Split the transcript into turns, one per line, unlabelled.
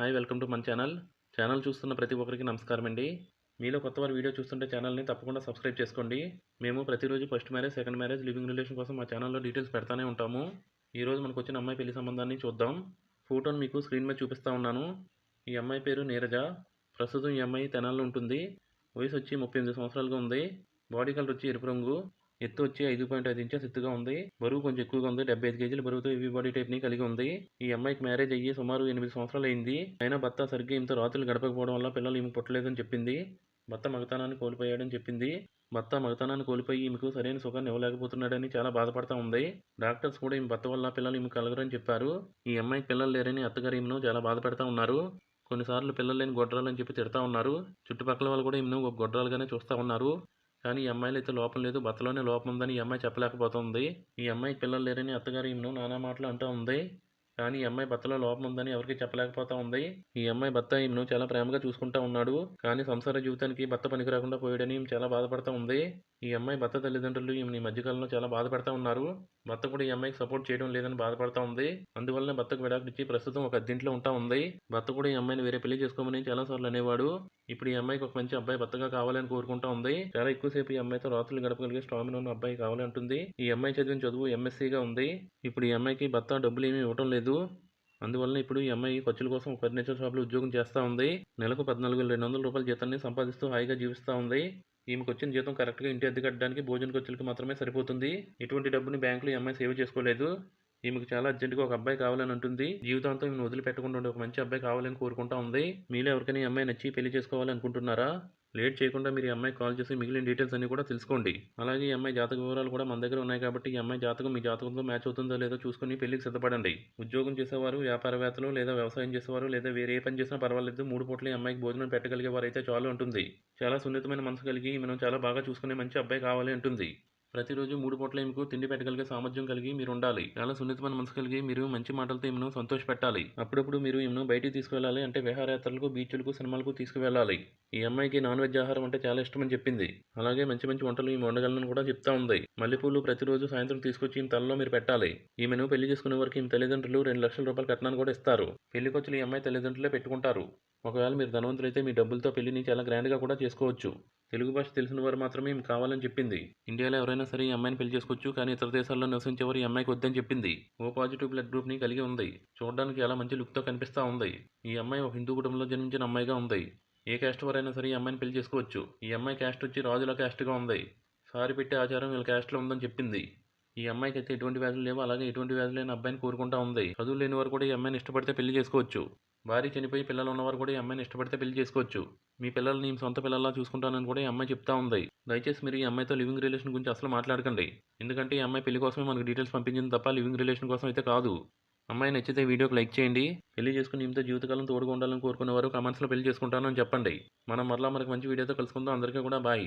Hi welcome to మన channel చూస్తున్న ప్రతి ఒక్కరికి నమస్కారం అండి. మీలో కొత్తవారు వీడియో చూస్తుంటే ఛానల్ని తప్పకుండా సబ్స్క్రైబ్ చేసుకోండి. మేము ప్రతిరోజు first marriage, second marriage, living relation కోసం మా ఛానల్లో డీటెయిల్స్ పెడతానే ఉంటాము. ఈరోజు మనకు వచ్చిన అమ్మాయి పెళ్లి సంబంధాన్ని చూద్దాం. ఫోటోని మీకు స్క్రీన్ మీద చూపిస్తూ ఉన్నాను. ఈ అమ్మాయి పేరు నీరజ. ప్రస్తుతం ఈ అమ్మాయి తెనాల్లో ఉంటుంది. వయసు వచ్చి 38 సంవత్సరాలుగా ఉంది. బాడీ కలర్ వచ్చి ఎరుపు రంగు. ఎత్తు వచ్చి 5.5 ఇంచెస్ ఎత్తుగా ఉంది. బరువు కొంచెం ఎక్కువగా ఉంది. 75 కేజీల బరువుతో హెవీ బాడీ టైప్ని కలిగి ఉంది. ఈ అమ్మాయికి మ్యారేజ్ అయ్యి సుమారు 8 సంవత్సరాలు అయింది. అయినా భర్త సరిగ్గా ఈమెతో రాత్రులు గడపకపోవడం వల్ల పిల్లలు ఈమె పుట్టలేదని చెప్పింది. భర్త మగతనాన్ని కోల్పోయాడని చెప్పింది. భర్త మగతనాన్ని కోల్పోయి ఈమెకు సరైన సుఖాన్ని ఇవ్వలేకపోతున్నాడని చాలా బాధపడతా ఉంది. డాక్టర్స్ కూడా ఈమె భర్త వల్ల పిల్లలు ఈమె కలగరని చెప్పారు. ఈ అమ్మాయికి పిల్లలు లేరని అత్తగారు ఈమెను చాలా బాధపెడతా ఉన్నారు. కొన్నిసార్లు పిల్లలు లేని గొడ్రాలని చెప్పి తిడతా ఉన్నారు. చుట్టుపక్కల వాళ్ళు కూడా ఈమెను ఒక గొడ్రాలుగానే చూస్తూ ఉన్నారు. కానీ ఈ అమ్మాయిలో అయితే లోపం లేదు, భర్తలోనే లోపం ఉందని ఈ అమ్మాయి చెప్పలేకపోతుంది. ఈ అమ్మాయి పిల్లలు లేరని అత్తగారు ఈమెను నానా మాటలు అంటూ ఉంది. కానీ ఈ అమ్మాయి భర్తలో లోపం ఉందని ఎవరికి చెప్పలేకపోతా ఉంది. ఈ అమ్మాయి భర్త ఈమెను చాలా ప్రేమగా చూసుకుంటా ఉన్నాడు. కానీ సంసార జీవితానికి భర్త పనికి రాకుండా పోయాడని ఈమె చాలా బాధపడతా ఉంది. ఈ అమ్మాయి భర్త తల్లిదండ్రులు ఈమెను ఈ మధ్యకాలంలో చాలా బాధపడతా ఉన్నారు. భర్త కూడా ఈ అమ్మాయికి సపోర్ట్ చేయడం లేదని బాధపడతా ఉంది. అందువల్లనే భర్తకు విడాకులు ఇచ్చి ప్రస్తుతం ఒక అద్దెంట్లో ఉంటా ఉంది. భర్త కూడా ఈ అమ్మాయిని వేరే పెళ్లి చేసుకోమని చాలా సార్లు అనేవాడు. ఇప్పుడు ఈ అమ్మాయికి ఒక మంచి అబ్బాయి భర్తగా కావాలని కోరుకుంటా ఉంది. చాలా ఎక్కువసేపు ఈ అమ్మాయితో రాత్రులు గడపగలిగే స్టామినా ఉన్న అబ్బాయి కావాలంటుంది. ఈ అమ్మాయి చదివిన చదువు ఎంఎస్సీగా ఉంది. ఇప్పుడు ఈ అమ్మాయికి భర్త డబ్బులు ఏమీ ఇవ్వటం లేదు. అందువల్ల ఇప్పుడు ఈ అమ్మాయి ఖర్చుల కోసం ఫర్నిచర్ షాప్లో ఉద్యోగం చేస్తూ ఉంది. నెలకు 14,200 రూపాయల జీతాన్ని సంపాదిస్తూ హాయిగా జీవిస్తూ ఉంది. ఈమెకు వచ్చిన జీతం కరెక్ట్గా ఇంటి అద్దె కట్టడానికి, భోజన ఖర్చులకు మాత్రమే సరిపోతుంది. ఎటువంటి డబ్బుని బ్యాంకులో ఈ అమ్మాయి సేవ్ చేసుకోలేదు. ఈమెకు చాలా అర్జెంటుగా ఒక అబ్బాయి కావాలని అంటుంది. జీవితాంతం ఈమెను వదిలిపెట్టకుండా ఉండే ఒక మంచి అబ్బాయి కావాలని కోరుకుంటా ఉంది. మీలో ఎవరికైనా ఈ అమ్మాయి నచ్చి పెళ్లి చేసుకోవాలనుకుంటున్నారా? లేట్ చేయకుండా మీరు ఈ అమ్మాయి కాల్ చేసి మిగిలిన డీటెయిల్స్ అన్ని కూడా తెలుసుకోండి. అలాగే ఈ అమ్మాయి జాతక వివరాలు కూడా మన దగ్గర ఉన్నాయి కాబట్టి ఈ అమ్మాయి జాతకం మీ జాతకంతో మ్యాచ్ అవుతుందో లేదో చూసుకుని పెళ్లికి సిద్ధపడండి. ఉద్యోగం చేసేవారు, వ్యాపారవేత్తలు లేదా వ్యవసాయం చేసేవారు లేదా వేరే ఏ పని చేసినా పర్వాలేదు, 3 పూట్ల ఈ అమ్మాయికి భోజనం పెట్టగలిగే వారైతే చాలు ఉంటుంది. చాలా సున్నితమైన మనసు కలిగి ఈమెను చాలా బాగా చూసుకునే మంచి అబ్బాయి కావాలి అంటుంది. ప్రతిరోజు 3 పూట్ల ఈమెకు తిండి పెట్టగలిగే సామర్థ్యం కలిగి మీరు ఉండాలి. చాలా సున్నితమైన మనసు కలిగి మీరు మంచి మాటలతో ఈమెను సంతోషపెట్టాలి. అప్పుడప్పుడు మీరు ఈమెను బయటికి తీసుకువెళ్ళాలి. అంటే విహారయాత్రలకు, బీచ్లకు, సినిమాలకు తీసుకువెళ్ళాలి. ఈ అమ్మాయికి నాన్ వెజ్ ఆహారం అంటే చాలా ఇష్టమని చెప్పింది. అలాగే మంచి మంచి వంటలు ఈమె వండగలను కూడా చెప్తా ఉంది. మల్లెపూలు ప్రతిరోజు సాయంత్రం తీసుకొచ్చి ఈమె తలలో మీరు పెట్టాలి. ఈమెను పెళ్లి చేసుకునే వరకు ఈమె తల్లిదండ్రులు 2 లక్షల రూపాయల కట్నాన్ని కూడా ఇస్తారు. పెళ్లి ఖర్చులు ఈ అమ్మాయి తల్లిదండ్రులే పెట్టుకుంటారు. ఒకవేళ మీరు ధనవంతులైతే మీ డబ్బులతో పెళ్లిని చాలా గ్రాండ్గా కూడా చేసుకోవచ్చు. తెలుగు భాష తెలిసిన వారు మాత్రమే ఈమె కావాలని చెప్పింది. ఇండియాలో ఎవరైనా సరే ఈ అమ్మాయిని పెళ్లి చేసుకోవచ్చు. కానీ ఇతర దేశాల్లో నివసించేవారు ఈ అమ్మాయికి వద్దని చెప్పింది. ఓ పాజిటివ్ బ్లడ్ గ్రూప్ని కలిగి ఉంది. చూడడానికి చాలా మంచి లుక్తో కనిపిస్తూ ఉంది. ఈ అమ్మాయి ఒక హిందూ కుటుంబంలో జన్మించిన అమ్మాయిగా ఉంది. ఏ క్యాస్ట్ వారైనా సరే ఈ అమ్మాయిని పెళ్లి చేసుకోవచ్చు. ఈ అమ్మాయి క్యాస్ట్ వచ్చి రాజుల క్యాస్ట్గా ఉంది. సారి పెట్టే ఆచారం వీళ్ళ క్యాస్ట్లో ఉందని చెప్పింది. ఈ అమ్మాయికి అయితే ఎటువంటి వ్యాధులు లేవు. అలాగే ఎటువంటి వ్యాధులు లేని అబ్బాయిని కోరుకుంటా ఉంది. చదువు లేని వారు కూడా ఈ అమ్మాయిని ఇష్టపడితే పెళ్లి చేసుకోవచ్చు. భార్య చనిపోయి పిల్లలు ఉన్నవారు కూడా ఈ అమ్మాయిని ఇష్టపడితే పెళ్లి చేసుకోవచ్చు. మీ పిల్లల్ని మీ సొంత పిల్లల్లా చూసుకుంటానని కూడా ఈ అమ్మాయి చెప్తా ఉంది. దయచేసి మీరు ఈ అమ్మాయితో లివింగ్ రిలేషన్ గురించి అసలు మాట్లాడకండి. ఎందుకంటే ఈ అమ్మాయి పెళ్లి కోసమే మనకు డీటెయిల్స్ పంపించింది తప్ప లివింగ్ రిలేషన్ కోసం అయితే కాదు. అమ్మాయి నచ్చితే వీడియోకి లైక్ చేయండి. పెళ్లి చేసుకుని ఈమెతో జీవితకాలం తోడుగా ఉండాలని కోరుకునేవారు కామెంట్స్లో పెళ్లి చేసుకుంటానని చెప్పండి. మనం మరలా మనకు మంచి వీడియోతో కలుసుకుందాం. అందరికీ కూడా బాయ్.